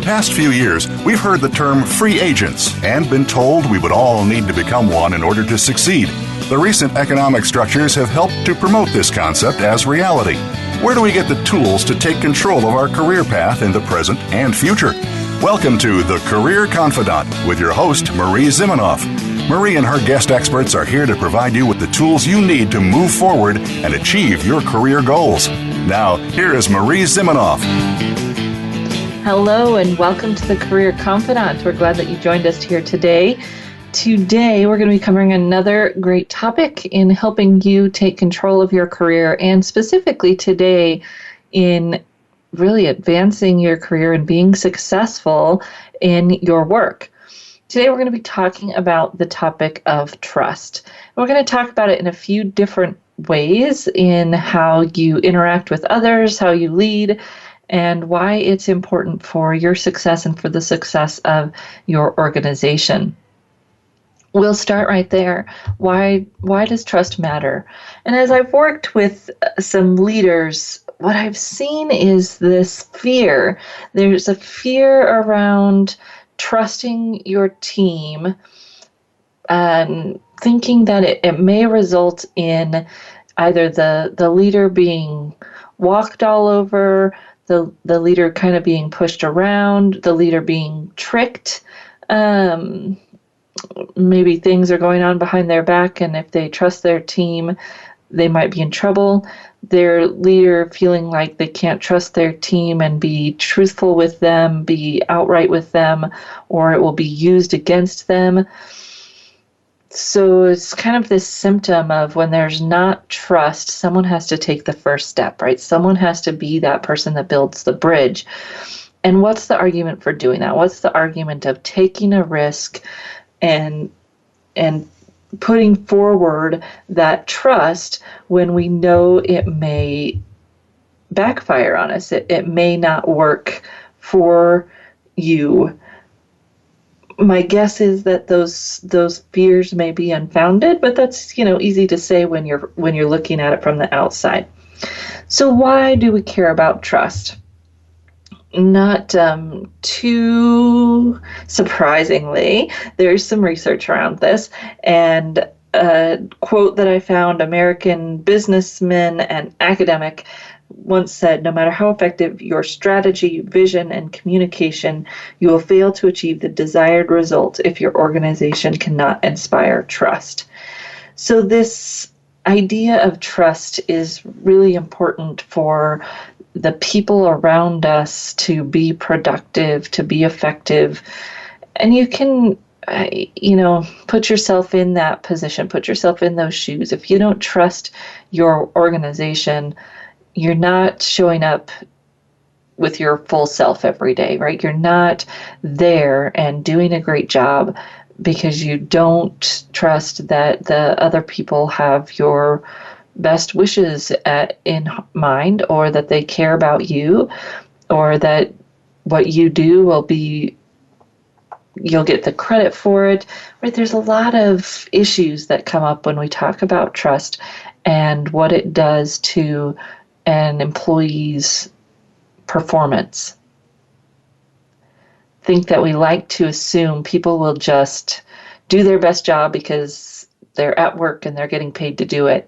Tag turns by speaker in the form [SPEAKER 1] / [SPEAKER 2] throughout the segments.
[SPEAKER 1] past few years, we've heard the term free agents and been told we would all need to become one in order to succeed. The recent economic structures have helped to promote this concept as reality. Where do we get the tools to take control of our career path in the present and future? Welcome to The Career Confidant with your host, Marie Zimenoff. Marie and her guest experts are here to provide you with the tools you need to move forward and achieve your career goals. Now, here is Marie Zimenoff.
[SPEAKER 2] Hello and welcome to The Career Confidant. We're glad that you joined us here today. Today, we're going to be covering another great topic in helping you take control of your career, and specifically today in really advancing your career and being successful in your work. Today, we're going to be talking about the topic of trust. We're going to talk about it in a few different ways in how you interact with others, how you lead, and why it's important for your success and for the success of your organization. We'll start right there. Why does trust matter? And as I've worked with some leaders, what I've seen is this fear. There's a fear around trusting your team and thinking that it may result in either the leader being walked all over, the leader kind of being pushed around, the leader being tricked. Maybe things are going on behind their back, and if they trust their team, they might be in trouble. Their leader feeling like they can't trust their team and be truthful with them, be outright with them, or it will be used against them. So it's kind of this symptom of when there's not trust, someone has to take the first step, right? Someone has to be that person that builds the bridge. And what's the argument for doing that? What's the argument of taking a risk and putting forward that trust when we know it may backfire on us? It may not work for you. My guess is that those fears may be unfounded, but that's easy to say when you're looking at it from the outside. So why do we care about trust? Not too surprisingly, there's some research around this, and a quote that I found: American businessman and academic once said, "No matter how effective your strategy, vision, and communication, you will fail to achieve the desired result if your organization cannot inspire trust." So this idea of trust is really important for the people around us to be productive, to be effective. And you can, put yourself in that position, put yourself in those shoes. If you don't trust your organization, you're not showing up with your full self every day, right? You're not there and doing a great job because you don't trust that the other people have your best wishes in mind, or that they care about you, or that what you do you'll get the credit for it, right? There's a lot of issues that come up when we talk about trust and what it does to an employee's performance. Think that we like to assume people will just do their best job because they're at work and they're getting paid to do it.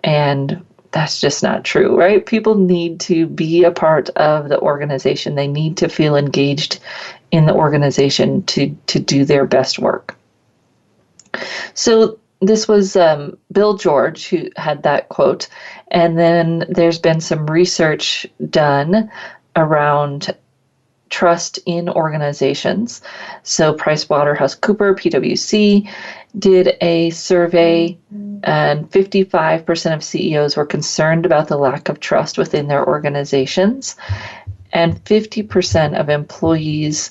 [SPEAKER 2] And that's just not true, right? People need to be a part of the organization. They need to feel engaged in the organization to do their best work. So this was Bill George who had that quote. And then there's been some research done around trust in organizations. So PricewaterhouseCoopers, PwC, did a survey, and 55% of CEOs were concerned about the lack of trust within their organizations, and 50% of employees,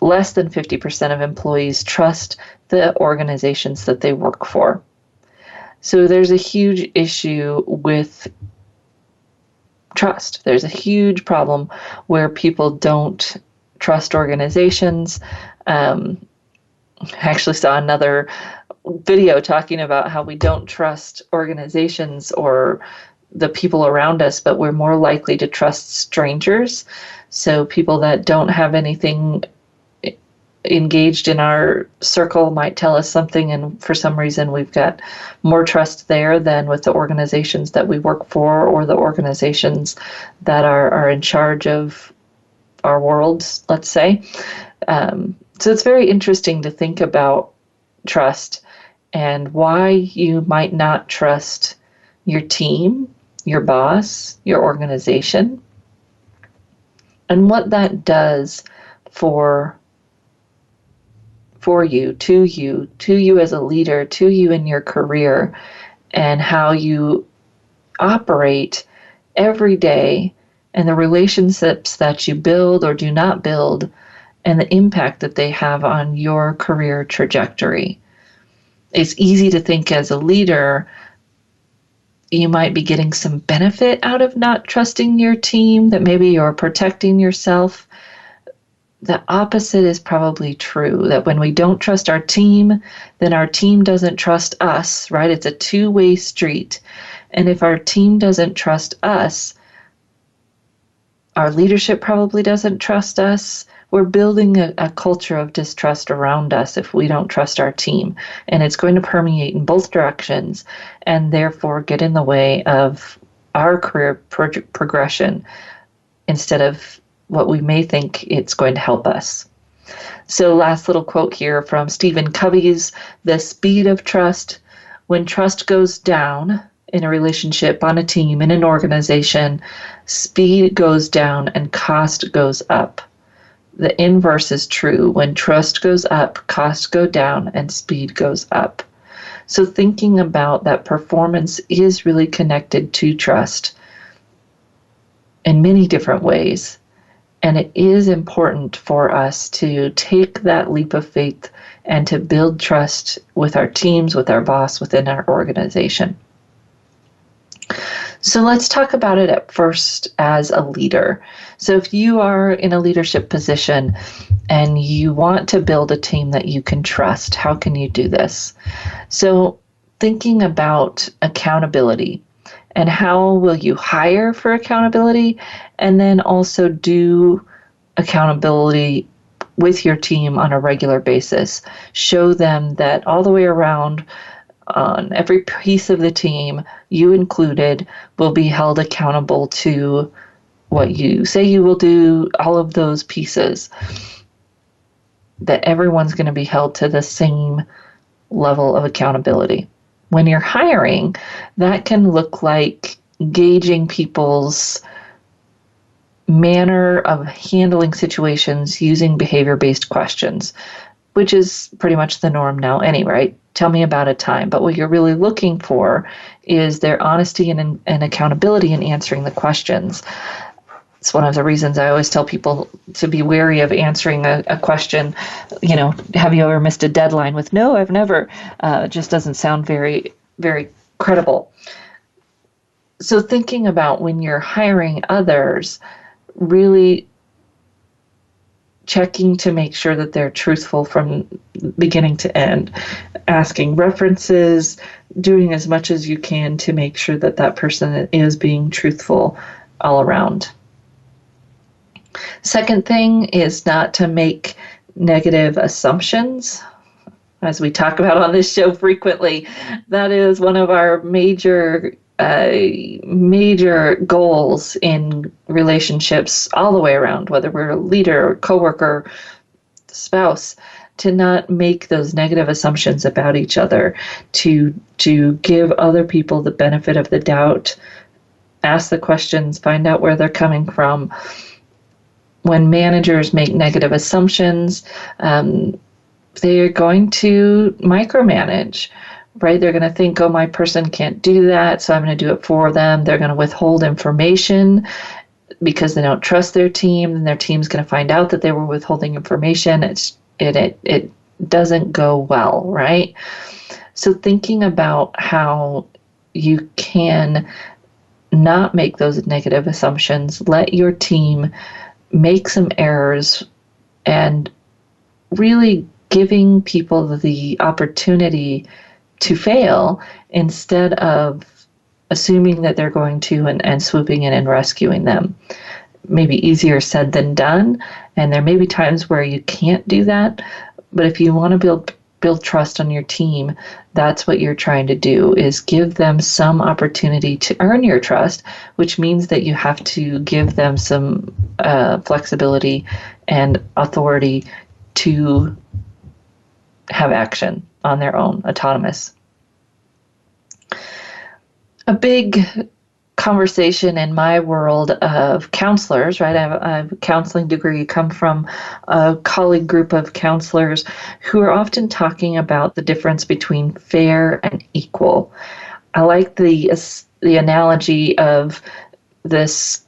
[SPEAKER 2] less than 50% of employees, trust the organizations that they work for. So there's a huge issue with trust. There's a huge problem where people don't trust organizations. I actually saw another video talking about how we don't trust organizations or the people around us, but we're more likely to trust strangers. So people that don't have anything engaged in our circle might tell us something, and for some reason we've got more trust there than with the organizations that we work for or the organizations that are in charge of our worlds, let's say. So it's very interesting to think about trust and why you might not trust your team, your boss, your organization, and what that does for you, to you as a leader, to you in your career, and how you operate every day, and the relationships that you build or do not build, and the impact that they have on your career trajectory. It's easy to think as a leader, you might be getting some benefit out of not trusting your team, that maybe you're protecting yourself. The opposite is probably true, that when we don't trust our team, then our team doesn't trust us, right? It's a two-way street. And if our team doesn't trust us, our leadership probably doesn't trust us. We're building a culture of distrust around us if we don't trust our team. And it's going to permeate in both directions and therefore get in the way of our career progression instead of what we may think it's going to help us. So last little quote here from Stephen Covey's The Speed of Trust. When trust goes down in a relationship, on a team, in an organization, speed goes down and cost goes up. The inverse is true. When trust goes up, costs go down and speed goes up. So thinking about that, performance is really connected to trust in many different ways. And it is important for us to take that leap of faith and to build trust with our teams, with our boss, within our organization. So let's talk about it at first as a leader. So if you are in a leadership position and you want to build a team that you can trust, how can you do this? So thinking about accountability and how will you hire for accountability, and then also do accountability with your team on a regular basis. Show them that all the way around, on every piece of the team, you included, will be held accountable to what you say you will do, all of those pieces, that everyone's going to be held to the same level of accountability. When you're hiring, that can look like gauging people's manner of handling situations using behavior-based questions, which is pretty much the norm now anyway, right? Tell me about a time. But what you're really looking for is their honesty and accountability in answering the questions. It's one of the reasons I always tell people to be wary of answering a question, have you ever missed a deadline, with no, I've never. It just doesn't sound very, very credible. So thinking about when you're hiring others, really checking to make sure that they're truthful from beginning to end, asking references, doing as much as you can to make sure that that person is being truthful all around. Second thing is not to make negative assumptions. As we talk about on this show frequently, that is one of our major goals in relationships all the way around, whether we're a leader, or coworker, spouse, to not make those negative assumptions about each other, to give other people the benefit of the doubt, ask the questions, find out where they're coming from. When managers make negative assumptions, they are going to micromanage, right? They're going to think, oh, my person can't do that, so I'm going to do it for them. They're going to withhold information because they don't trust their team, and their team's going to find out that they were withholding information. It doesn't go well, right? So thinking about how you can not make those negative assumptions, let your team make some errors, and really giving people the opportunity to fail instead of assuming that they're going to and swooping in and rescuing them. Maybe easier said than done, and there may be times where you can't do that, but if you want to build trust on your team, that's what you're trying to do, is give them some opportunity to earn your trust, which means that you have to give them some flexibility and authority to have action on their own, autonomous. A big conversation in my world of counselors, right? I have a counseling degree, come from a colleague group of counselors who are often talking about the difference between fair and equal. I like the analogy of this,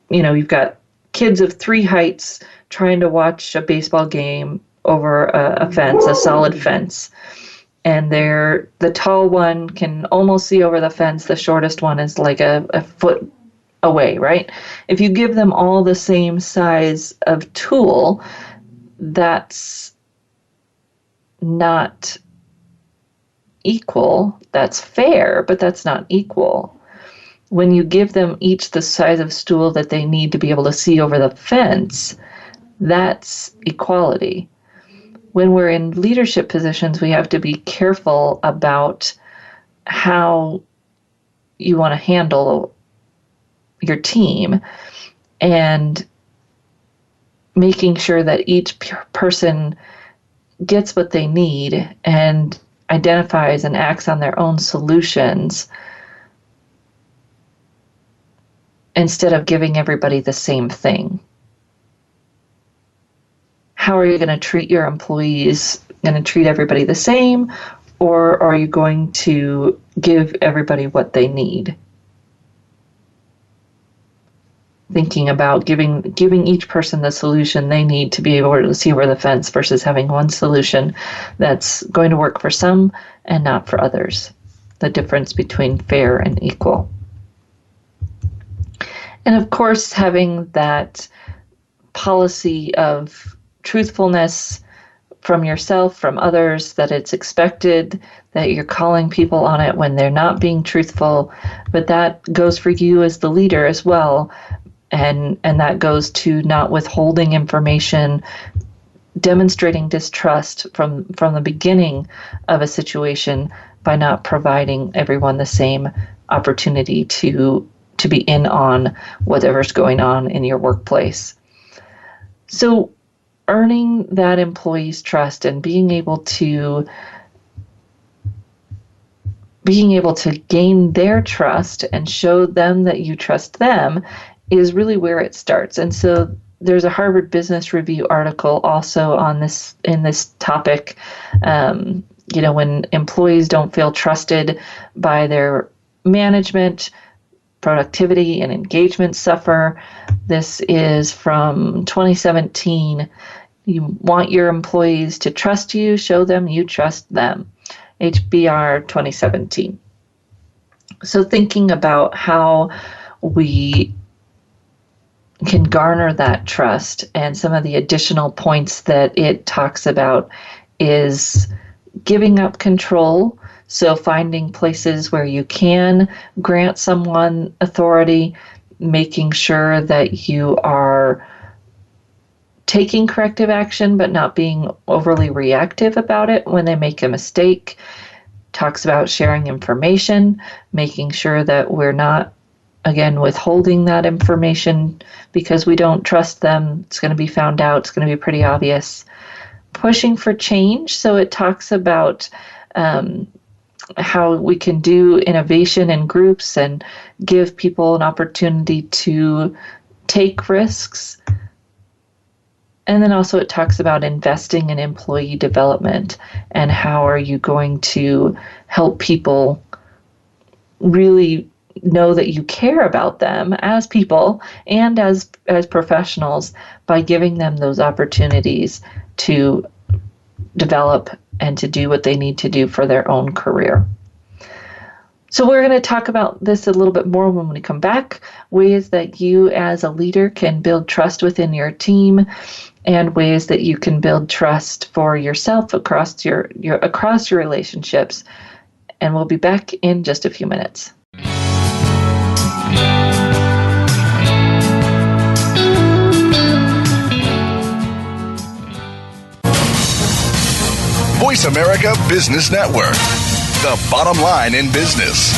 [SPEAKER 2] you've got kids of three heights trying to watch a baseball game over a fence, a solid fence. And the tall one can almost see over the fence. The shortest one is like a foot away, right? If you give them all the same size of tool, that's not equal. That's fair, but that's not equal. When you give them each the size of stool that they need to be able to see over the fence, that's equality. When we're in leadership positions, we have to be careful about how you want to handle your team and making sure that each person gets what they need and identifies and acts on their own solutions instead of giving everybody the same thing. How are you going to treat your employees? Going to treat everybody the same, or are you going to give everybody what they need? Thinking about giving each person the solution they need to be able to see over the fence versus having one solution that's going to work for some and not for others. The difference between fair and equal. And of course, having that policy of truthfulness from yourself, from others, that it's expected, that you're calling people on it when they're not being truthful, but that goes for you as the leader as well. And that goes to not withholding information, demonstrating distrust from the beginning of a situation by not providing everyone the same opportunity to be in on whatever's going on in your workplace. So earning that employee's trust and being able to gain their trust and show them that you trust them is really where it starts. And so there's a Harvard Business Review article also on this, in this topic. When employees don't feel trusted by their management, productivity and engagement suffer. This is from 2017. You want your employees to trust you, show them you trust them. HBR 2017. So thinking about how we can garner that trust, and some of the additional points that it talks about is giving up control. So finding places where you can grant someone authority, making sure that you are taking corrective action, but not being overly reactive about it when they make a mistake. Talks about sharing information, making sure that we're not, again, withholding that information because we don't trust them. It's going to be found out. It's going to be pretty obvious. Pushing for change. So it talks about how we can do innovation in groups and give people an opportunity to take risks. And then also it talks about investing in employee development and how are you going to help people really know that you care about them as people and as professionals by giving them those opportunities to develop and to do what they need to do for their own career. So we're going to talk about this a little bit more when we come back, ways that you as a leader can build trust within your team and ways that you can build trust for yourself across your relationships. And we'll be back in just a few minutes.
[SPEAKER 3] America Business Network, the bottom line in business.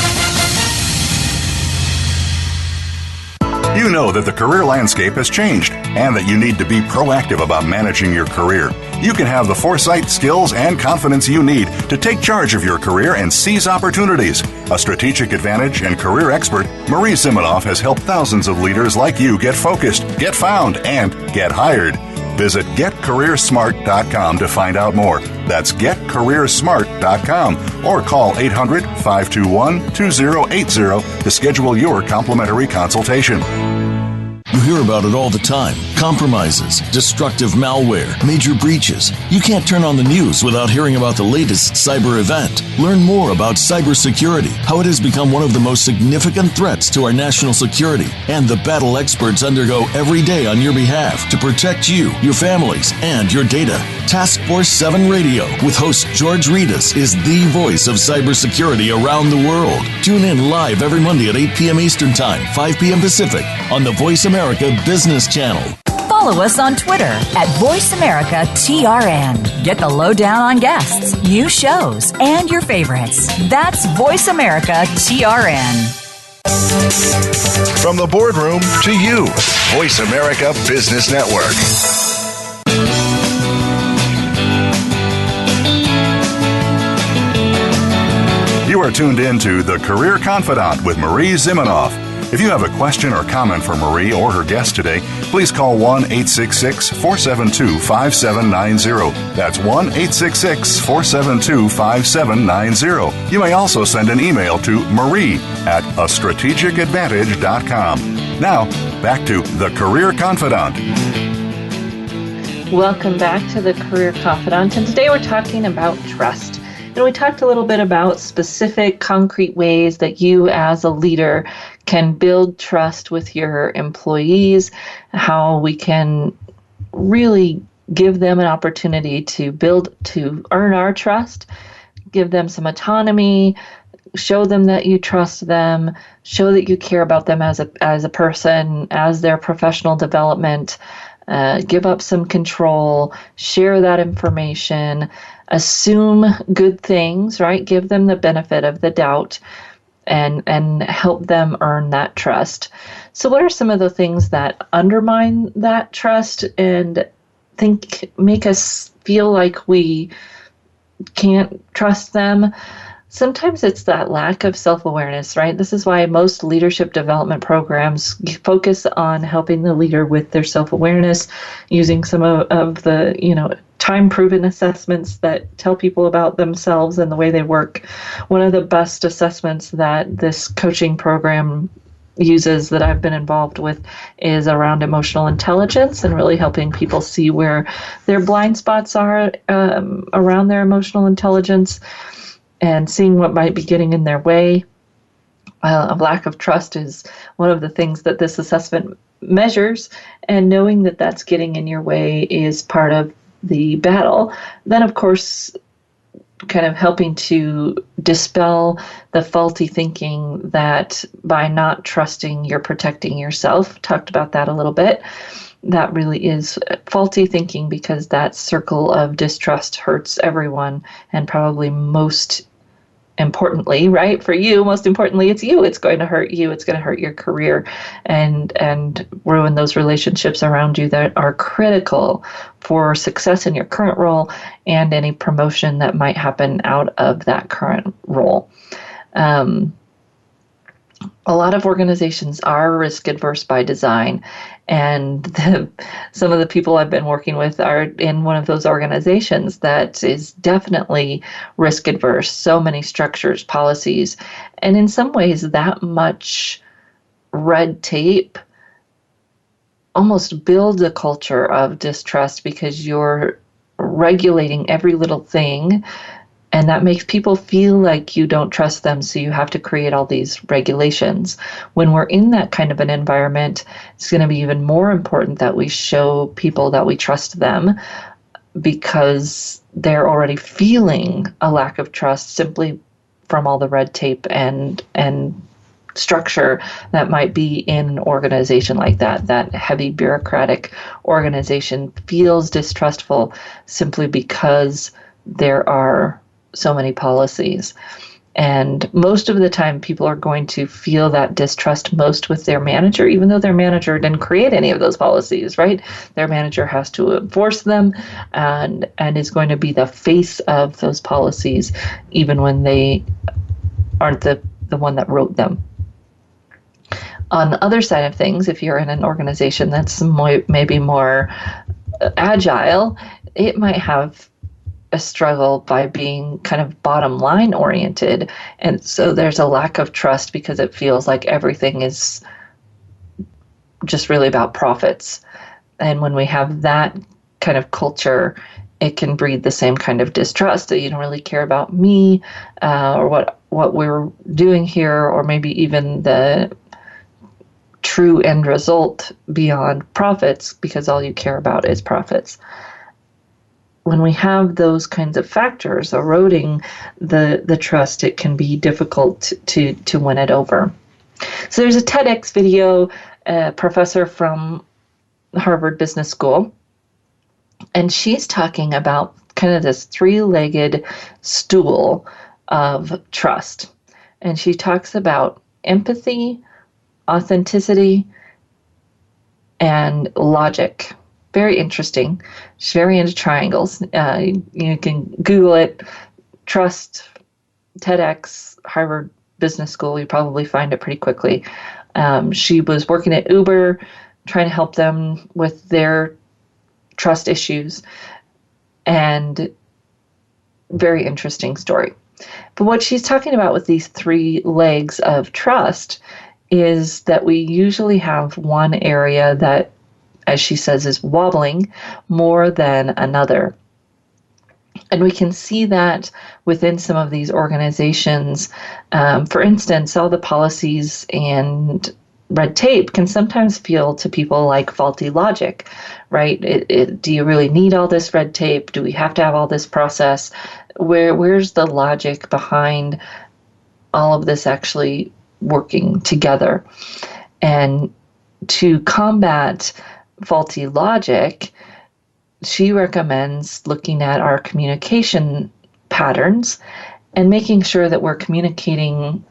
[SPEAKER 1] You know that the career landscape has changed and that you need to be proactive about managing your career. You can have the foresight, skills, and confidence you need to take charge of your career and seize opportunities. A strategic advantage and career expert, Marie Zimenoff has helped thousands of leaders like you get focused, get found, and get hired. Visit getcareersmart.com to find out more. That's getcareersmart.com or call 800-521-2080 to schedule your complimentary consultation.
[SPEAKER 4] You hear about it all the time. Compromises, destructive malware, major breaches. You can't turn on the news without hearing about the latest cyber event. Learn more about cybersecurity, how it has become one of the most significant threats to our national security, and the battle experts undergo every day on your behalf to protect you, your families, and your data. Task Force 7 Radio with host George Reedus is the voice of cybersecurity around the world. Tune in live every Monday at 8 p.m. Eastern Time, 5 p.m. Pacific on the Voice America Business Channel.
[SPEAKER 5] Follow us on Twitter at VoiceAmericaTRN. Get the lowdown on guests, new shows, and your favorites. That's VoiceAmericaTRN.
[SPEAKER 3] From the boardroom to you, Voice America Business Network.
[SPEAKER 1] You are tuned in to The Career Confidante with Marie Zimenoff. If you have a question or comment for Marie or her guest today, please call 1-866-472-5790. That's 1-866-472-5790. You may also send an email to marie@astrategicadvantage.com. Now, back to The Career Confidante.
[SPEAKER 2] Welcome back to The Career Confidante, and today we're talking about trust. And we talked a little bit about specific, concrete ways that you as a leader can build trust with your employees, how we can really give them an opportunity to earn our trust, give them some autonomy, show them that you trust them, show that you care about them as a person, as their professional development, give up some control, share that information, assume good things, right? Give them the benefit of the doubt and help them earn that trust. So what are some of the things that undermine that trust and make us feel like we can't trust them? Sometimes it's that lack of self-awareness, right? This is why most leadership development programs focus on helping the leader with their self-awareness, using some of the, time-proven assessments that tell people about themselves and the way they work. One of the best assessments that this coaching program uses that I've been involved with is around emotional intelligence and really helping people see where their blind spots are around their emotional intelligence and seeing what might be getting in their way. A lack of trust is one of the things that this assessment measures, and knowing that that's getting in your way is part of the battle. Then, of course, kind of helping to dispel the faulty thinking that by not trusting, you're protecting yourself. Talked about that a little bit. That really is faulty thinking, because that circle of distrust hurts everyone, and probably most importantly, right, for you, most importantly, it's you. It's going to hurt you. It's going to hurt your career and ruin those relationships around you that are critical for success in your current role and any promotion that might happen out of that current role. A lot of organizations are risk adverse by design, and some of the people I've been working with are in one of those organizations that is definitely risk adverse. So many structures, policies, and in some ways that much red tape almost builds a culture of distrust, because you're regulating every little thing. And that makes people feel like you don't trust them, so you have to create all these regulations. When we're in that kind of an environment, it's going to be even more important that we show people that we trust them, because they're already feeling a lack of trust simply from all the red tape and structure that might be in an organization like that. That heavy bureaucratic organization feels distrustful simply because there are so many policies. And most of the time, people are going to feel that distrust most with their manager, even though their manager didn't create any of those policies, right? Their manager has to enforce them and is going to be the face of those policies, even when they aren't the one that wrote them. On the other side of things, if you're in an organization that's maybe more agile, it might have a struggle by being kind of bottom line oriented. And so there's a lack of trust because it feels like everything is just really about profits. And when we have that kind of culture, it can breed the same kind of distrust that you don't really care about me or what we're doing here, or maybe even the true end result beyond profits, because all you care about is profits. When we have those kinds of factors eroding the trust, it can be difficult to win it over. So there's a TEDx video, a professor from Harvard Business School, and she's talking about kind of this three-legged stool of trust. And she talks about empathy, authenticity, and logic. Very interesting. She's very into triangles. You can Google it, trust, TEDx, Harvard Business School. You probably find it pretty quickly. She was working at Uber, trying to help them with their trust issues, and very interesting story. But what she's talking about with these three legs of trust is that we usually have one area that, as she says, is wobbling more than another. And we can see that within some of these organizations. For instance, all the policies and red tape can sometimes feel to people like faulty logic, right? Do you really need all this red tape? Do we have to have all this process? Where's the logic behind all of this actually working together? And to combat faulty logic, she recommends looking at our communication patterns and making sure that we're communicating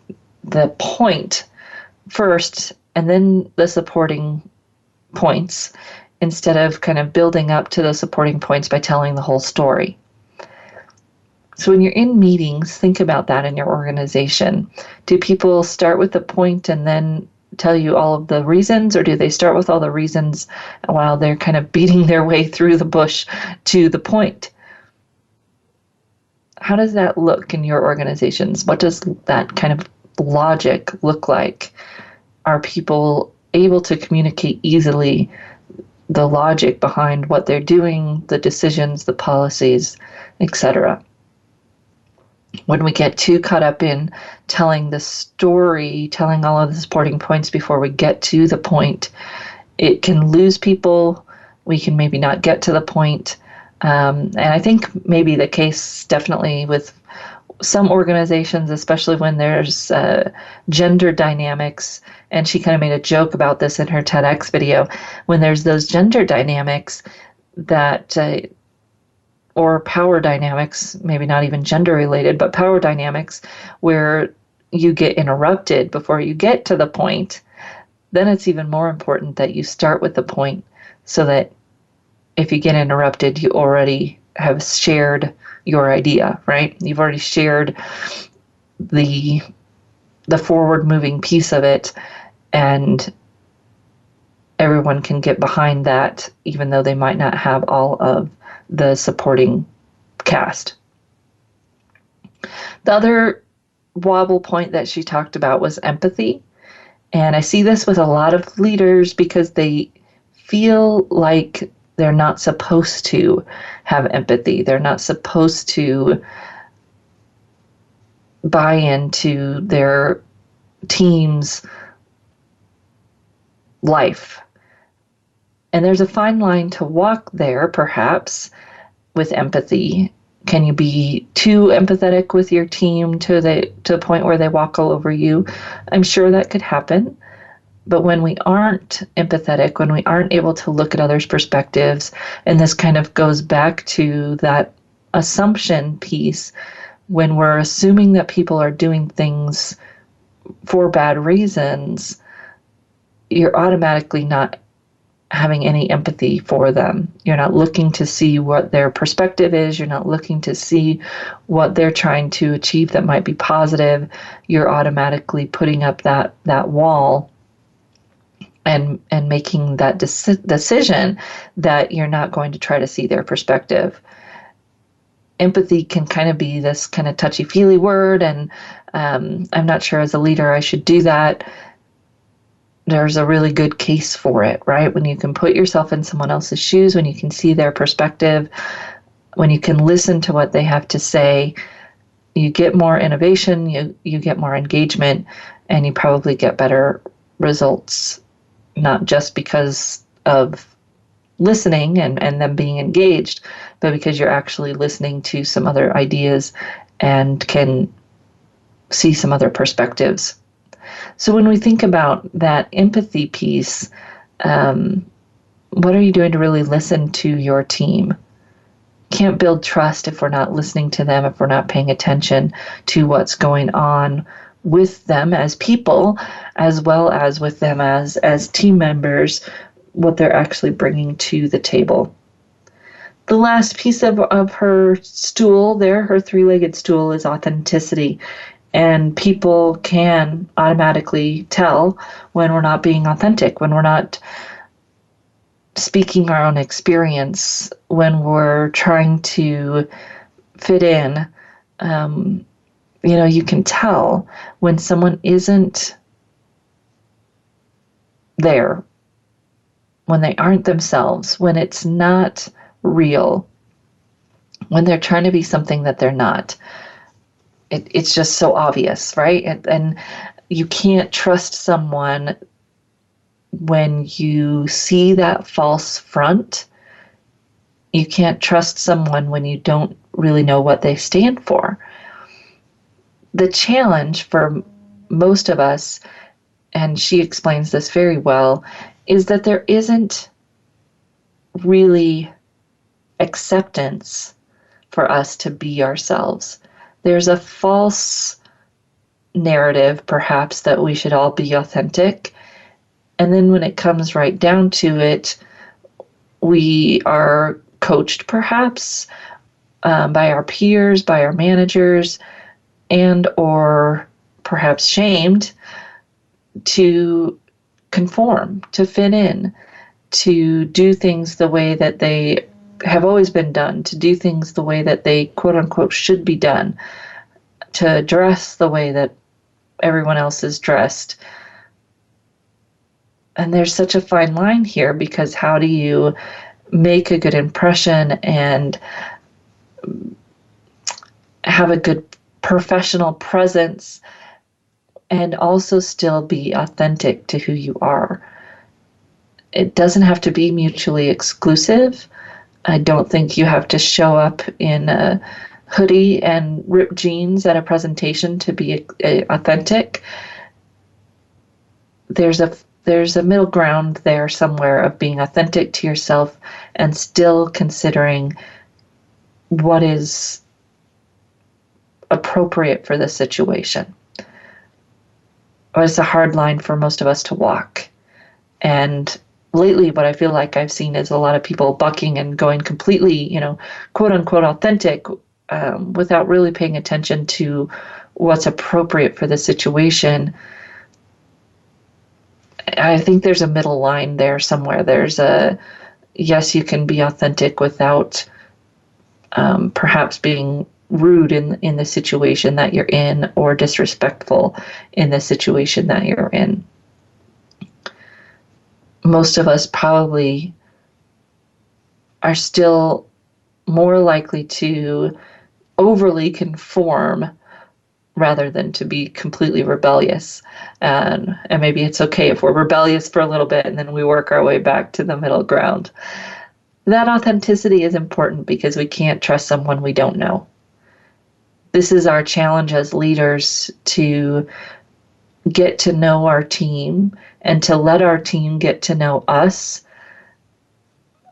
[SPEAKER 2] the point first and then the supporting points, instead of kind of building up to the supporting points by telling the whole story. So when you're in meetings, think about that in your organization. Do people start with the point and then tell you all of the reasons, or do they start with all the reasons while they're kind of beating their way through the bush to the point? How does that look in your organizations? What does that kind of logic look like? Are people able to communicate easily the logic behind what they're doing, the decisions, the policies, etc.? When we get too caught up in telling the story, telling all of the supporting points before we get to the point, it can lose people. We can maybe not get to the point. And I think maybe the case definitely with some organizations, especially when there's gender dynamics, and she kind of made a joke about this in her TEDx video, when there's those gender dynamics that or power dynamics, maybe not even gender related, but power dynamics where you get interrupted before you get to the point, then it's even more important that you start with the point, so that if you get interrupted, you already have shared your idea, right? You've already shared the forward moving piece of it, and everyone can get behind that, even though they might not have all of the supporting cast. The other wobble point that she talked about was empathy. And I see this with a lot of leaders because they feel like they're not supposed to have empathy. They're not supposed to buy into their team's life. And there's a fine line to walk there, perhaps, with empathy. Can you be too empathetic with your team to the point where they walk all over you? I'm sure that could happen. But when we aren't empathetic, when we aren't able to look at others' perspectives, and this kind of goes back to that assumption piece, when we're assuming that people are doing things for bad reasons, you're automatically not having any empathy for them. You're not looking to see what their perspective is. You're not looking to see what they're trying to achieve that might be positive. You're automatically putting up that wall and making that decision that you're not going to try to see their perspective. Empathy can kind of be this kind of touchy-feely word, and I'm not sure as a leader I should do that. There's a really good case for it, right? When you can put yourself in someone else's shoes, when you can see their perspective, when you can listen to what they have to say, you get more innovation, you get more engagement, and you probably get better results, not just because of listening and them being engaged, but because you're actually listening to some other ideas and can see some other perspectives. So when we think about that empathy piece, what are you doing to really listen to your team? Can't build trust if we're not listening to them, if we're not paying attention to what's going on with them as people, as well as with them as team members, what they're actually bringing to the table. The last piece of her stool there, her three-legged stool, is authenticity. And people can automatically tell when we're not being authentic, when we're not speaking our own experience, when we're trying to fit in. You can tell when someone isn't there, when they aren't themselves, when it's not real, when they're trying to be something that they're not. It's just so obvious, right? And you can't trust someone when you see that false front. You can't trust someone when you don't really know what they stand for. The challenge for most of us, and she explains this very well, is that there isn't really acceptance for us to be ourselves. There's a false narrative, perhaps, that we should all be authentic. And then when it comes right down to it, we are coached, perhaps, by our peers, by our managers, and or perhaps shamed to conform, to fit in, to do things the way that they have always been done, to do things the way that they quote unquote should be done, to dress the way that everyone else is dressed. And there's such a fine line here, because how do you make a good impression and have a good professional presence and also still be authentic to who you are? It doesn't have to be mutually exclusive. I don't think you have to show up in a hoodie and ripped jeans at a presentation to be authentic. There's a middle ground there somewhere of being authentic to yourself and still considering what is appropriate for the situation. But it's a hard line for most of us to walk. And lately, what I feel like I've seen is a lot of people bucking and going completely, quote unquote authentic, without really paying attention to what's appropriate for the situation. I think there's a middle line there somewhere. There's yes, you can be authentic without perhaps being rude in the situation that you're in, or disrespectful in the situation that you're in. Most of us probably are still more likely to overly conform rather than to be completely rebellious. And maybe it's okay if we're rebellious for a little bit and then we work our way back to the middle ground. That authenticity is important because we can't trust someone we don't know. This is our challenge as leaders, to get to know our team and to let our team get to know us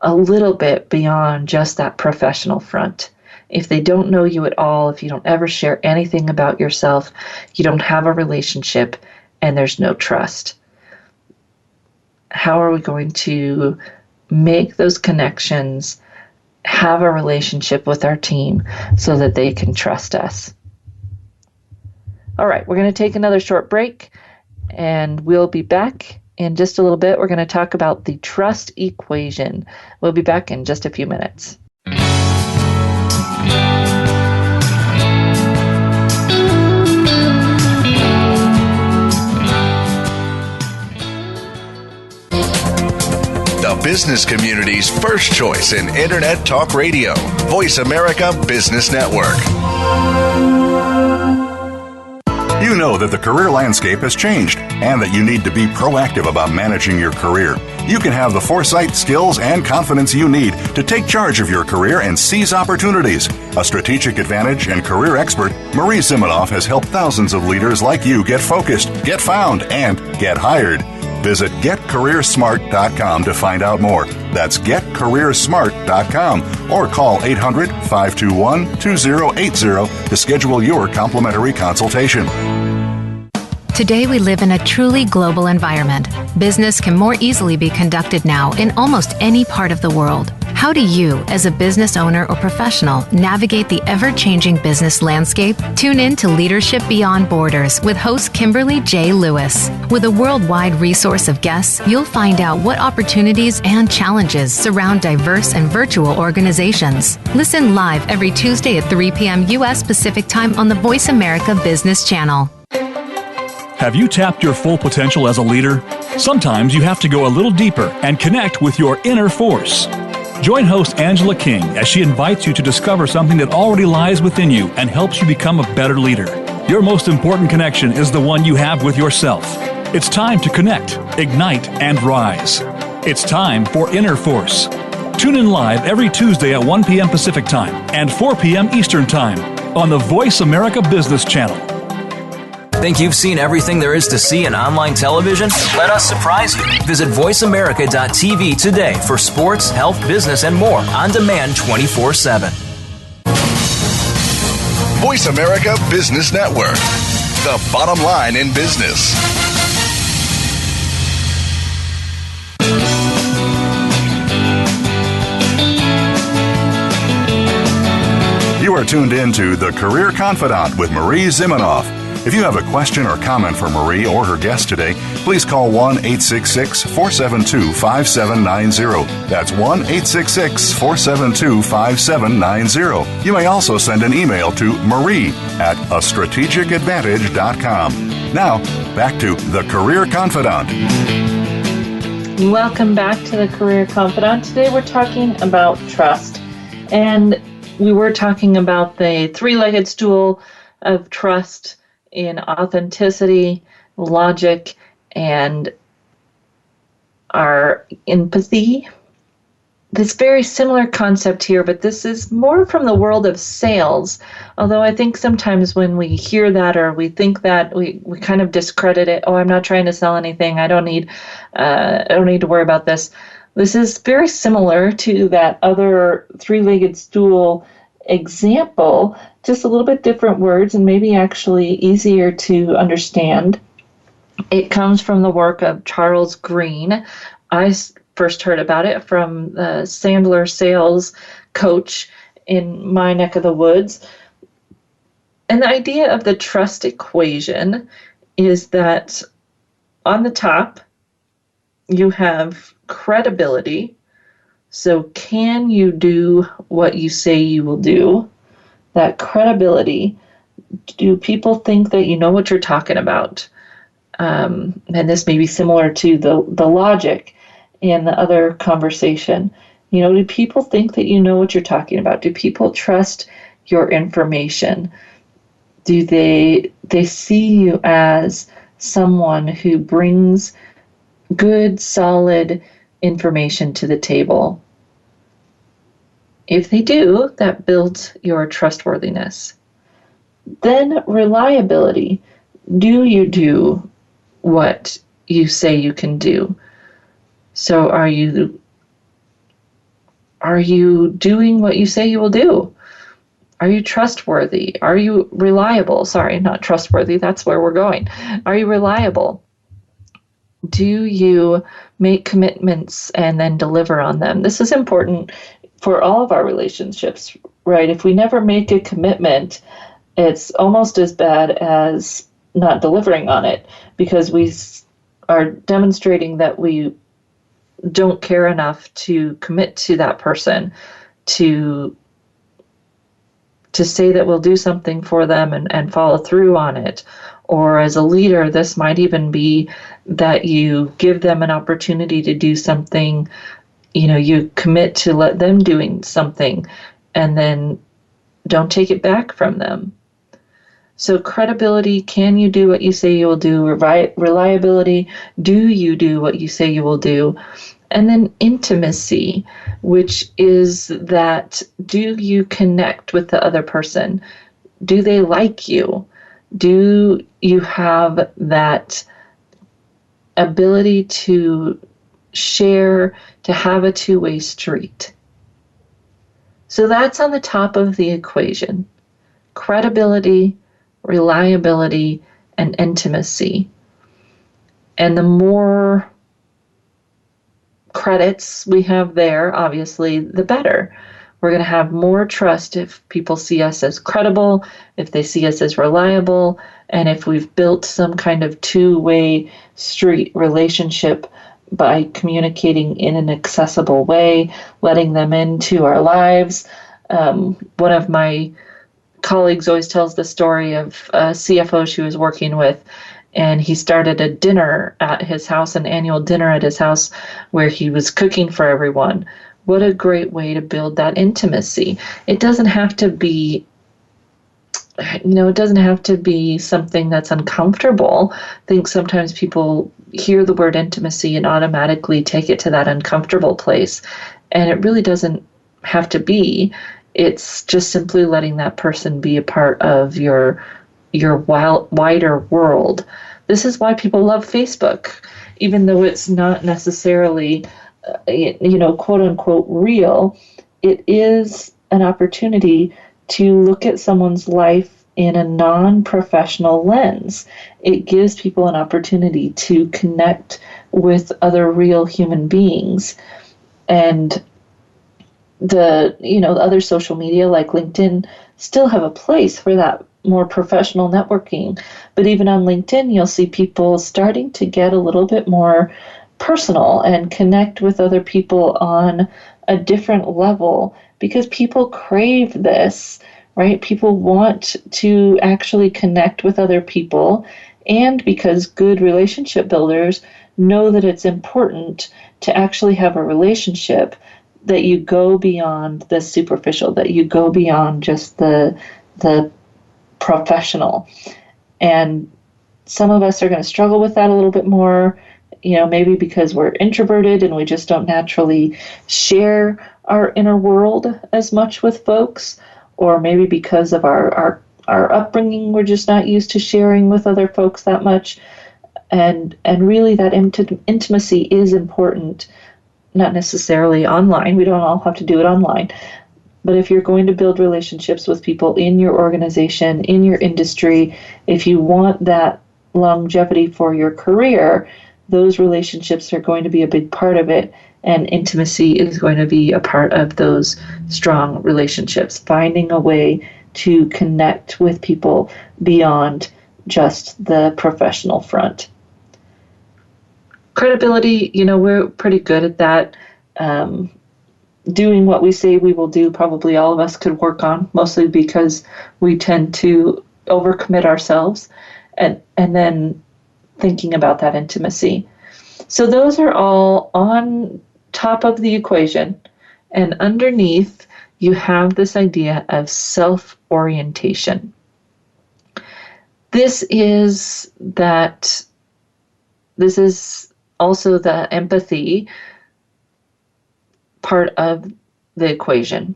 [SPEAKER 2] a little bit beyond just that professional front. If they don't know you at all, if you don't ever share anything about yourself, you don't have a relationship, and there's no trust. How are we going to make those connections, have a relationship with our team so that they can trust us? All right, we're going to take another short break, and we'll be back in just a little bit. We're going to talk about the trust equation. We'll be back in just a few minutes.
[SPEAKER 3] The business community's first choice in Internet Talk Radio. Voice America Business Network.
[SPEAKER 1] You know that the career landscape has changed and that you need to be proactive about managing your career. You can have the foresight, skills, and confidence you need to take charge of your career and seize opportunities. A strategic advantage and career expert, Marie Zimenoff has helped thousands of leaders like you get focused, get found, and get hired. Visit getcareersmart.com to find out more. That's getcareersmart.com or call 800-521-2080 to schedule your complimentary consultation.
[SPEAKER 6] Today we live in a truly global environment. Business can more easily be conducted now in almost any part of the world. How do you, as a business owner or professional, navigate the ever-changing business landscape? Tune in to Leadership Beyond Borders with host Kimberly J. Lewis. With a worldwide resource of guests, you'll find out what opportunities and challenges surround diverse and virtual organizations. Listen live every Tuesday at 3 p.m. U.S. Pacific Time on the Voice America Business Channel.
[SPEAKER 7] Have you tapped your full potential as a leader? Sometimes you have to go a little deeper and connect with your inner force. Join host Angela King as she invites you to discover something that already lies within you and helps you become a better leader. Your most important connection is the one you have with yourself. It's time to connect, ignite, and rise. It's time for Inner Force. Tune in live every Tuesday at 1 p.m. Pacific Time and 4 p.m. Eastern Time on the Voice America Business Channel.
[SPEAKER 8] Think you've seen everything there is to see in online television? Let us surprise you. Visit voiceamerica.tv today for sports, health, business, and more on demand 24/7.
[SPEAKER 3] Voice America Business Network. The bottom line in business.
[SPEAKER 1] You are tuned in to The Career Confidant with Marie Zimenoff. If you have a question or comment for Marie or her guest today, please call 1-866-472-5790. That's 1-866-472-5790. You may also send an email to marie@astrategicadvantage.com. Now, back to The Career Confidant.
[SPEAKER 2] Welcome back to The Career Confidant. Today we're talking about trust. And we were talking about the three-legged stool of trust in authenticity, logic, and our empathy. This very similar concept here, but this is more from the world of sales. Although I think sometimes when we hear that or we think that, we kind of discredit it. Oh, I'm not trying to sell anything. I don't need to worry about this. This is very similar to that other three-legged stool example, just a little bit different words and maybe actually easier to understand. It comes from the work of Charles Green. I first heard about it from the Sandler sales coach in my neck of the woods. And the idea of the trust equation is that on the top, you have credibility. So can you do what you say you will do? That credibility. Do people think that you know what you're talking about? And this may be similar to the logic in the other conversation. You know, do people think that you know what you're talking about? Do people trust your information? Do they see you as someone who brings good, solid information to the table? If they do, that builds your trustworthiness. Then reliability. Do you do what you say you can do? So are you doing what you say you will do? Are you trustworthy? Are you reliable? Sorry, not trustworthy. That's where we're going. Are you reliable? Do you make commitments and then deliver on them? This is important for all of our relationships, right? If we never make a commitment, it's almost as bad as not delivering on it, because we are demonstrating that we don't care enough to commit to that person, to say that we'll do something for them and follow through on it. Or as a leader, this might even be that you give them an opportunity to do something, you commit to let them doing something and then don't take it back from them. So credibility, can you do what you say you will do? Reliability, do you do what you say you will do? And then intimacy, which is that, do you connect with the other person? Do they like you? Do you have that ability to share, to have a two-way street? So that's on the top of the equation. Credibility, reliability, and intimacy. And the more credits we have there, obviously, the better. We're going to have more trust if people see us as credible, if they see us as reliable, and if we've built some kind of two-way street relationship by communicating in an accessible way, letting them into our lives. One of my colleagues always tells the story of a CFO she was working with, and he started a dinner at his house, an annual dinner at his house, where he was cooking for everyone. What a great way to build that intimacy. It doesn't have to be, it doesn't have to be something that's uncomfortable. I think sometimes people hear the word intimacy and automatically take it to that uncomfortable place. And it really doesn't have to be. It's just simply letting that person be a part of your wider world. This is why people love Facebook, even though it's not necessarily, quote unquote real. It is an opportunity to look at someone's life in a non-professional lens. It gives people an opportunity to connect with other real human beings. And the other social media like LinkedIn still have a place for that more professional networking. But even on LinkedIn, you'll see people starting to get a little bit more personal and connect with other people on a different level, because people crave this, right? People want to actually connect with other people, and because good relationship builders know that it's important to actually have a relationship that you go beyond the superficial, that you go beyond just the professional. And some of us are going to struggle with that a little bit more, maybe because we're introverted and we just don't naturally share our inner world as much with folks, or maybe because of our upbringing, we're just not used to sharing with other folks that much. And really that intimacy is important, not necessarily online. We don't all have to do it online. But if you're going to build relationships with people in your organization, in your industry, if you want that longevity for your career, those relationships are going to be a big part of it. And intimacy is going to be a part of those strong relationships, finding a way to connect with people beyond just the professional front. Credibility, we're pretty good at that. Doing what we say we will do, probably all of us could work on, mostly because we tend to overcommit ourselves, and then thinking about that intimacy. So those are all on top of the equation, and underneath you have this idea of self-orientation. This is also the empathy part of the equation.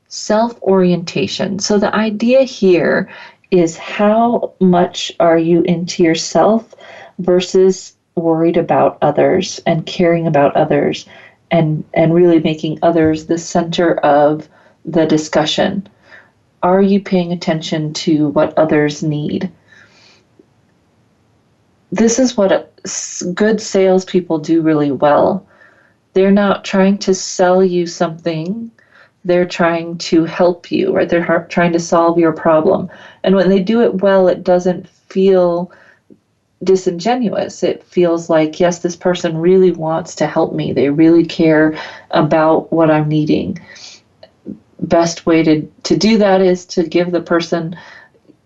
[SPEAKER 2] Self-orientation. So the idea here is, how much are you into yourself versus worried about others and caring about others, and really making others the center of the discussion. Are you paying attention to what others need? This is what good salespeople do really well. They're not trying to sell you something. They're trying to help you, or they're trying to solve your problem. And when they do it well, it doesn't feel disingenuous. It feels like, yes, this person really wants to help me. They really care about what I'm needing. Best way to do that is to give the person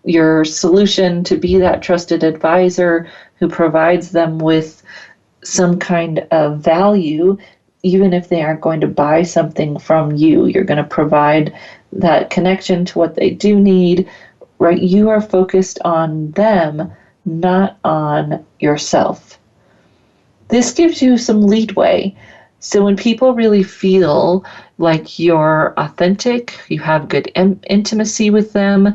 [SPEAKER 2] your solution, to be that trusted advisor who provides them with some kind of value. Even if they aren't going to buy something from you, you're going to provide that connection to what they do need, right? You are focused on them, not on yourself. This gives you some leadway. So when people really feel like you're authentic, you have good intimacy with them,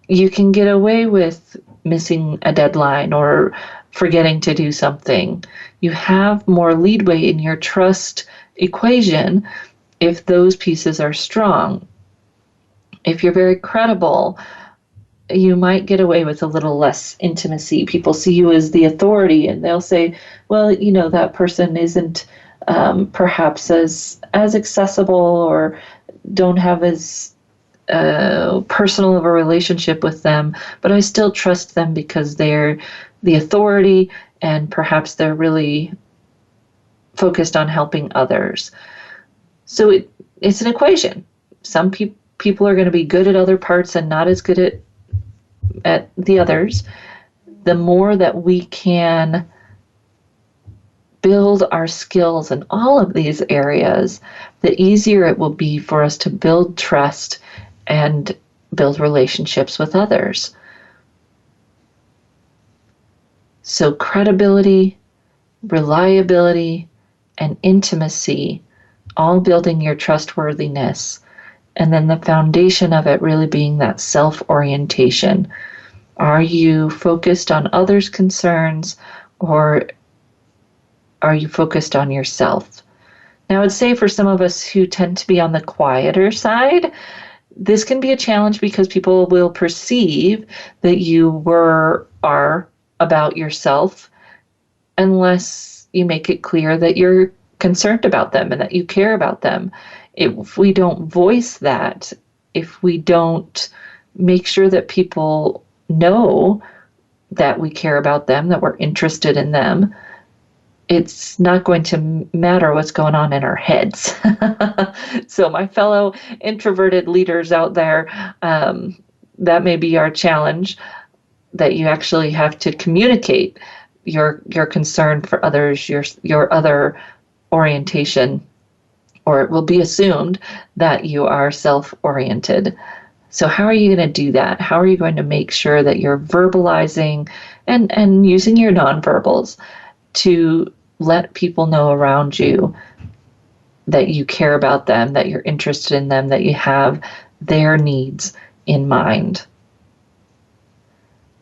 [SPEAKER 2] you can get away with missing a deadline or forgetting to do something. You have more leadway in your trust equation if those pieces are strong. If you're very credible, you might get away with a little less intimacy. People see you as the authority, and they'll say, well, that person isn't perhaps as accessible, or don't have as personal of a relationship with them, but I still trust them because they're the authority, and perhaps they're really focused on helping others. So it's an equation. Some people are going to be good at other parts and not as good at the others. The more that we can build our skills in all of these areas, the easier it will be for us to build trust and build relationships with others. So credibility, reliability, and intimacy, all building your trustworthiness. And then the foundation of it really being that self-orientation. Are you focused on others' concerns, or are you focused on yourself? Now, I'd say for some of us who tend to be on the quieter side, this can be a challenge because people will perceive that you are about yourself unless you make it clear that you're concerned about them and that you care about them. If we don't voice that, if we don't make sure that people know that we care about them, that we're interested in them, it's not going to matter what's going on in our heads. So my fellow introverted leaders out there, that may be our challenge, that you actually have to communicate your concern for others, your other orientation, or it will be assumed that you are self-oriented. So how are you going to do that? How are you going to make sure that you're verbalizing and using your nonverbals to let people know around you that you care about them, that you're interested in them, that you have their needs in mind?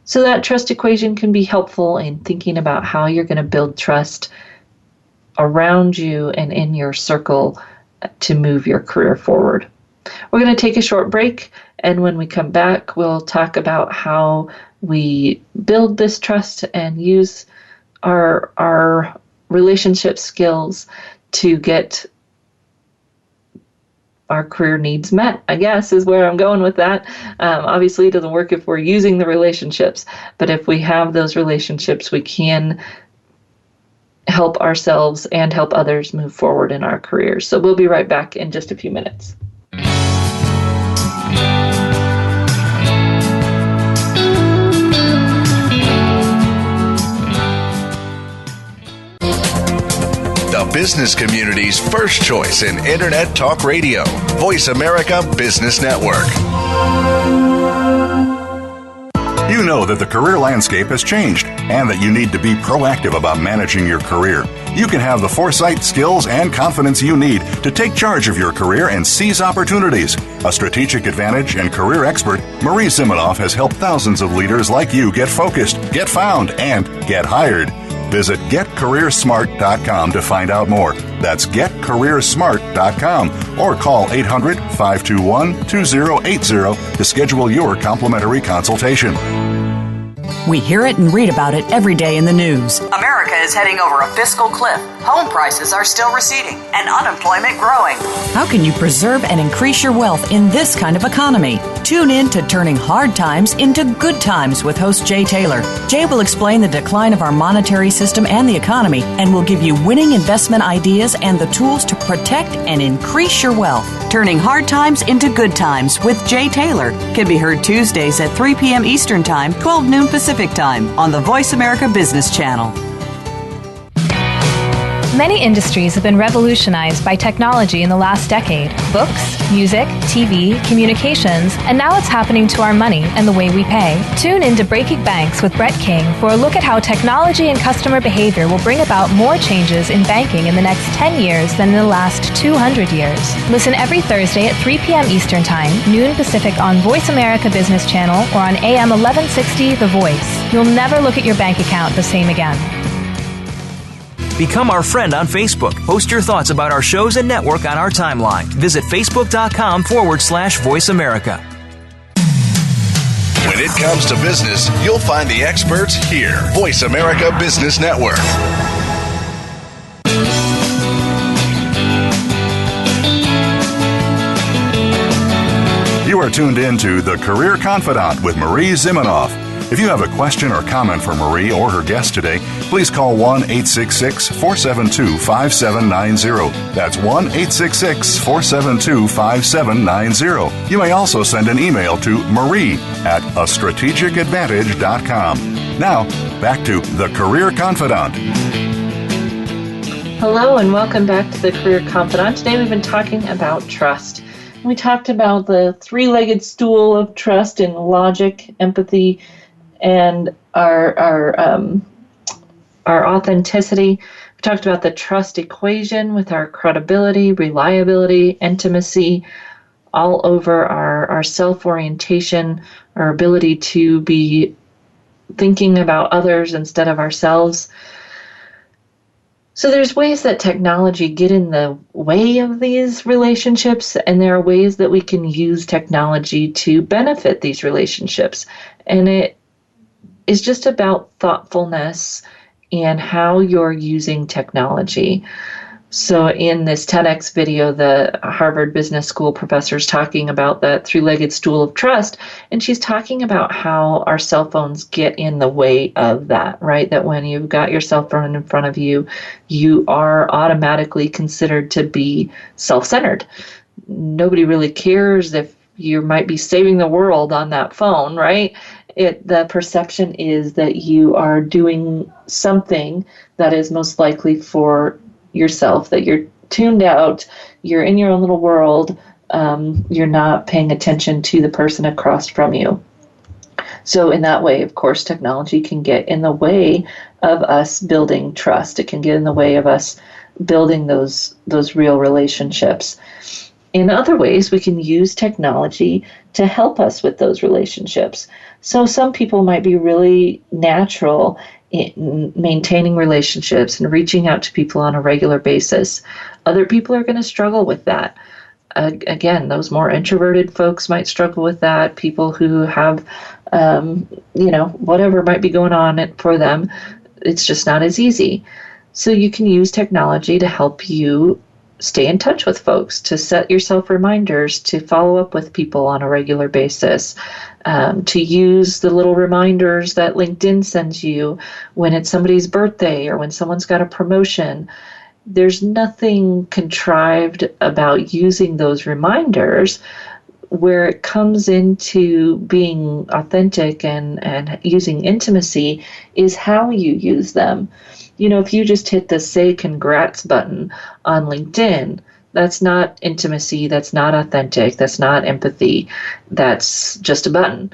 [SPEAKER 2] So that trust equation can be helpful in thinking about how you're going to build trust around you and in your circle to move your career forward. We're going to take a short break, and when we come back, we'll talk about how we build this trust and use our relationship skills to get our career needs met, I guess, is where I'm going with that. Obviously, it doesn't work if we're using the relationships, but if we have those relationships, we can help ourselves and help others move forward in our careers. So we'll be right back in just a few minutes.
[SPEAKER 3] The business community's first choice in Internet Talk Radio. Voice America Business Network.
[SPEAKER 1] You know that the career landscape has changed and that you need to be proactive about managing your career. You can have the foresight, skills, and confidence you need to take charge of your career and seize opportunities. A strategic advantage and career expert, Marie Zimenoff has helped thousands of leaders like you get focused, get found, and get hired. Visit getcareersmart.com to find out more. That's getcareersmart.com or call 800-521-2080 to schedule your complimentary consultation.
[SPEAKER 5] We hear it and read about it every day in the news.
[SPEAKER 9] America is heading over a fiscal cliff. Home prices are still receding and unemployment growing.
[SPEAKER 5] How can you preserve and increase your wealth in this kind of economy? Tune in to Turning Hard Times into Good Times with host Jay Taylor. Jay will explain the decline of our monetary system and the economy and will give you winning investment ideas and the tools to protect and increase your wealth. Turning Hard Times into Good Times with Jay Taylor can be heard Tuesdays at 3 p.m. Eastern Time, 12 noon Pacific Time on the Voice America Business Channel.
[SPEAKER 6] Many industries have been revolutionized by technology in the last decade. Books, music, TV, communications, and now it's happening to our money and the way we pay. Tune in to Breaking Banks with Brett King for a look at how technology and customer behavior will bring about more changes in banking in the next 10 years than in the last 200 years. Listen every Thursday at 3 p.m. Eastern Time, noon Pacific on Voice America Business Channel or on AM 1160 The Voice. You'll never look at your bank account the same again.
[SPEAKER 8] Become our friend on Facebook. Post your thoughts about our shows and network on our timeline. Visit facebook.com/Voice America.
[SPEAKER 3] When it comes to business, you'll find the experts here. Voice America Business Network.
[SPEAKER 1] You are tuned in to The Career Confidante with Marie Zimenoff. If you have a question or comment for Marie or her guest today, please call 1-866-472-5790. That's 1-866-472-5790. You may also send an email to marie@astrategicadvantage.com. Now, back to The Career Confidante.
[SPEAKER 2] Hello and welcome back to The Career Confidante. Today we've been talking about trust. We talked about the three-legged stool of trust in logic, empathy, and our authenticity. We talked about the trust equation with our credibility, reliability, intimacy, all over our self-orientation, our ability to be thinking about others instead of ourselves. So there's ways that technology get in the way of these relationships, and there are ways that we can use technology to benefit these relationships. And it is just about thoughtfulness and how you're using technology. So in this TEDx video, the Harvard Business School professor is talking about the three-legged stool of trust, and she's talking about how our cell phones get in the way of that, right? That when you've got your cell phone in front of you, you are automatically considered to be self-centered. Nobody really cares if you might be saving the world on that phone, right? The perception is that you are doing something that is most likely for yourself, that you're tuned out, you're in your own little world, you're not paying attention to the person across from you. So in that way, of course, technology can get in the way of us building trust. It can get in the way of us building those real relationships. In other ways, we can use technology to help us with those relationships. So some people might be really natural in maintaining relationships and reaching out to people on a regular basis. Other people are going to struggle with that. Again, those more introverted folks might struggle with that. People who have, whatever might be going on for them, it's just not as easy. So you can use technology to help you stay in touch with folks, to set yourself reminders, to follow up with people on a regular basis, to use the little reminders that LinkedIn sends you when it's somebody's birthday or when someone's got a promotion. There's nothing contrived about using those reminders. Where it comes into being authentic and using intimacy is how you use them. You know, if you just hit the say congrats button on LinkedIn, that's not intimacy, that's not authentic, that's not empathy, that's just a button.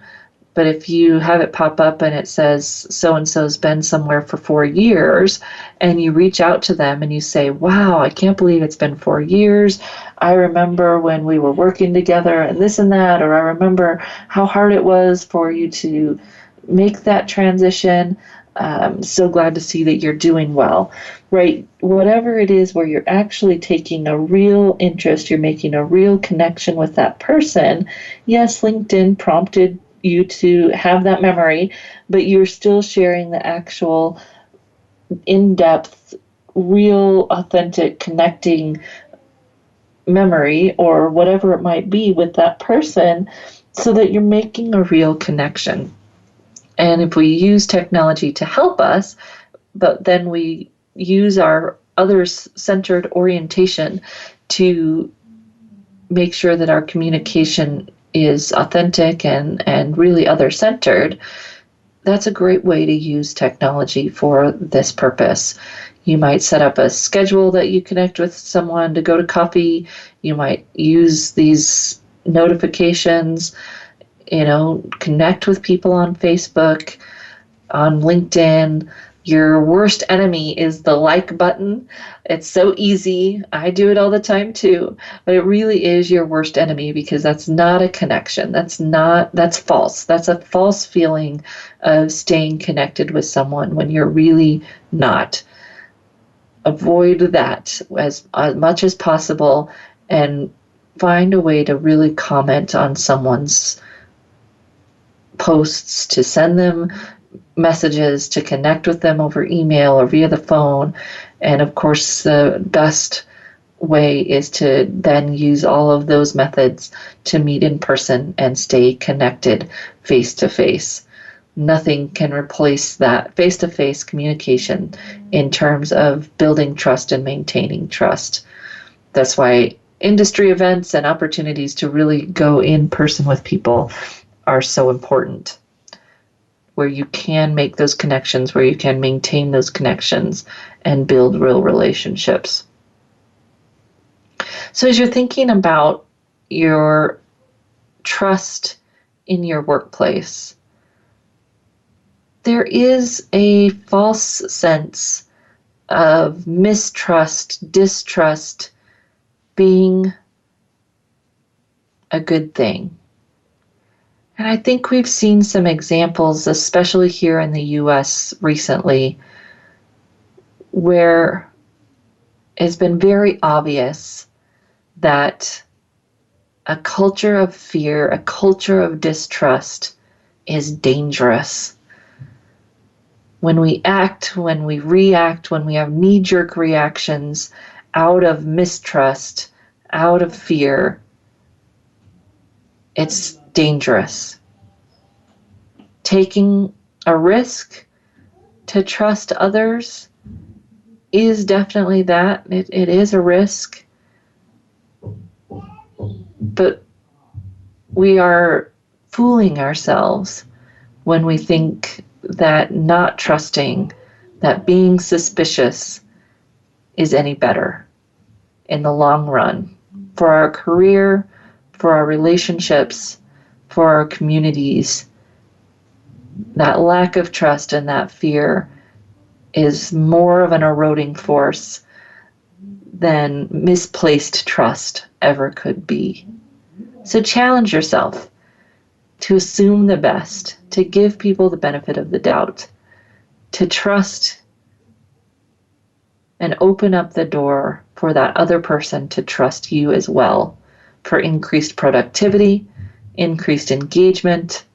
[SPEAKER 2] But if you have it pop up and it says so-and-so's been somewhere for 4 years, and you reach out to them and you say, wow, I can't believe it's been 4 years. I remember when we were working together and this and that, or I remember how hard it was for you to make that transition. So glad to see that you're doing well, right? Whatever it is where you're actually taking a real interest, you're making a real connection with that person. Yes, LinkedIn prompted you to have that memory, but you're still sharing the actual in-depth, real, authentic, connecting memory or whatever it might be with that person so that you're making a real connection. And if we use technology to help us, but then we use our others-centered orientation to make sure that our communication is authentic and really other-centered, that's a great way to use technology for this purpose. You might set up a schedule that you connect with someone to go to coffee. You might use these notifications, connect with people on Facebook, on LinkedIn. Your worst enemy is the like button. It's so easy. I do it all the time too, but it really is your worst enemy because that's not a connection. That's false. That's a false feeling of staying connected with someone when you're really not. Avoid that as much as possible and find a way to really comment on someone's posts, to send them messages, to connect with them over email or via the phone. And of course, the best way is to then use all of those methods to meet in person and stay connected face to face. Nothing can replace that face-to-face communication in terms of building trust and maintaining trust. That's why industry events and opportunities to really go in person with people are so important, where you can make those connections, where you can maintain those connections and build real relationships. So as you're thinking about your trust in your workplace, there is a false sense of mistrust, distrust being a good thing. And I think we've seen some examples, especially here in the U.S. recently, where it's been very obvious that a culture of fear, a culture of distrust is dangerous. When we act, when we react, when we have knee-jerk reactions out of mistrust, out of fear, it's dangerous. Taking a risk to trust others is definitely that. It is a risk. But we are fooling ourselves when we think that not trusting, that being suspicious is any better in the long run for our career, for our relationships, for our communities. That lack of trust and that fear is more of an eroding force than misplaced trust ever could be. So challenge yourself to assume the best, to give people the benefit of the doubt, to trust and open up the door for that other person to trust you as well, for increased productivity, increased engagement,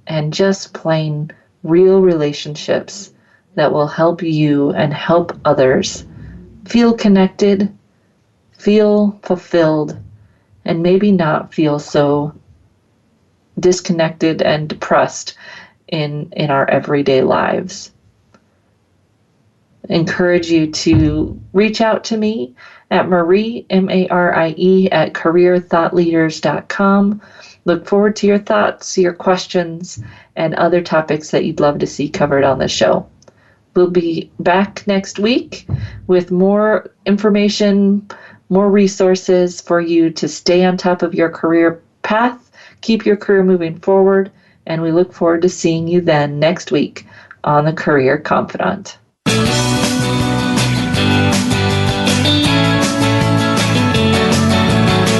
[SPEAKER 2] and just plain real relationships that will help you and help others feel connected, feel fulfilled, and maybe not feel so disconnected and depressed in our everyday lives. Encourage you to reach out to me at Marie, M-A-R-I-E, at careerthoughtleaders.com. Look forward to your thoughts, your questions, and other topics that you'd love to see covered on the show. We'll be back next week with more information, more resources for you to stay on top of your career path, keep your career moving forward, and we look forward to seeing you then next week on The Career Confidant.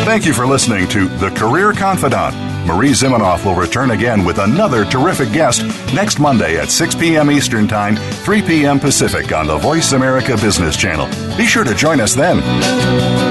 [SPEAKER 1] Thank you for listening to The Career Confidant. Marie Zimenoff will return again with another terrific guest next Monday at 6 p.m. Eastern Time, 3 p.m. Pacific on the Voice America Business Channel. Be sure to join us then.